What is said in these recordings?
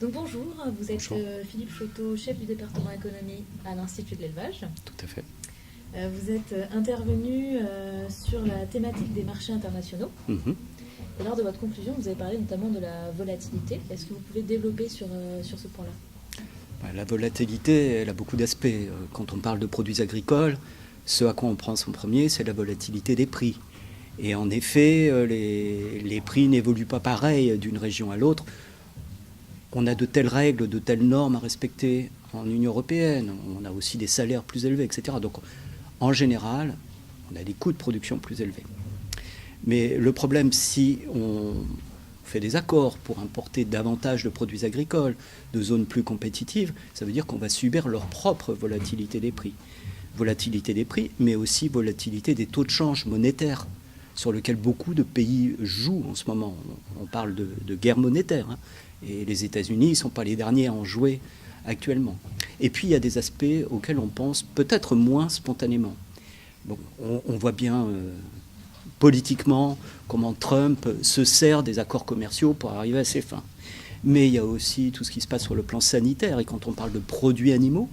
Donc bonjour, vous êtes Bonjour. Philippe Choteau, chef du département économie à l'Institut de l'élevage. Tout à fait. Vous êtes intervenu sur la thématique des marchés internationaux. Mhm. Et lors de votre conclusion, vous avez parlé notamment de la volatilité. Est-ce que vous pouvez développer sur ce point-là? La volatilité, elle a beaucoup d'aspects. Quand on parle de produits agricoles, ce à quoi on pense en premier, c'est la volatilité des prix. Et en effet, les prix n'évoluent pas pareil d'une région à l'autre. On a de telles règles, de telles normes à respecter en Union européenne. On a aussi des salaires plus élevés, etc. Donc, en général, on a des coûts de production plus élevés. Mais le problème, si on fait des accords pour importer davantage de produits agricoles, de zones plus compétitives, ça veut dire qu'on va subir leur propre volatilité des prix. Volatilité des prix, mais aussi volatilité des taux de change monétaires, sur lequel beaucoup de pays jouent en ce moment. On parle de guerre monétaire, hein, et les États-Unis ne sont pas les derniers à en jouer actuellement. Et puis il y a des aspects auxquels on pense peut-être moins spontanément. Bon, on voit bien politiquement comment Trump se sert des accords commerciaux pour arriver à ses fins. Mais il y a aussi tout ce qui se passe sur le plan sanitaire. Et quand on parle de produits animaux,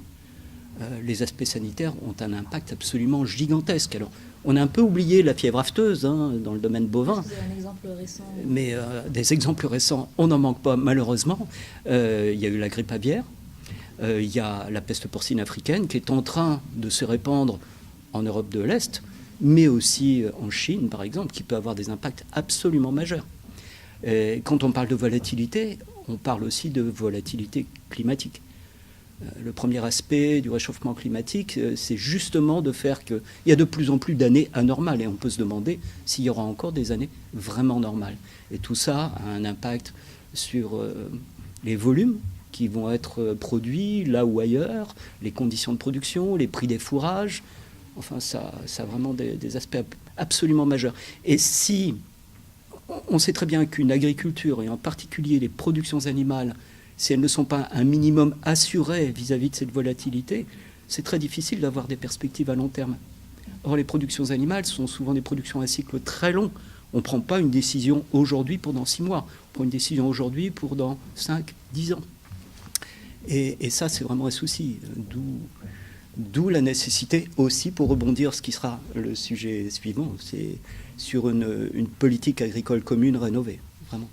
les aspects sanitaires ont un impact absolument gigantesque. Alors, on a un peu oublié la fièvre afteuse hein, dans le domaine bovin. Vous avez un exemple récent? Mais des exemples récents, on n'en manque pas malheureusement. Il y a eu la grippe aviaire, il y a la peste porcine africaine qui est en train de se répandre en Europe de l'Est, mais aussi en Chine par exemple, qui peut avoir des impacts absolument majeurs. Et quand on parle de volatilité, on parle aussi de volatilité climatique. Le premier aspect du réchauffement climatique, c'est justement de faire qu'il y a de plus en plus d'années anormales. Et on peut se demander s'il y aura encore des années vraiment normales. Et tout ça a un impact sur les volumes qui vont être produits là ou ailleurs, les conditions de production, les prix des fourrages. Enfin, ça a vraiment des aspects absolument majeurs. Et si on sait très bien qu'une agriculture, et en particulier les productions animales, si elles ne sont pas un minimum assurées vis-à-vis de cette volatilité, c'est très difficile d'avoir des perspectives à long terme. Or, les productions animales sont souvent des productions à cycle très long. On ne prend pas une décision aujourd'hui pour dans 6 mois. On prend une décision aujourd'hui pour dans 5, 10 ans. Et ça, c'est vraiment un souci. D'où la nécessité aussi, pour rebondir, ce qui sera le sujet suivant, c'est sur une politique agricole commune rénovée. Vraiment.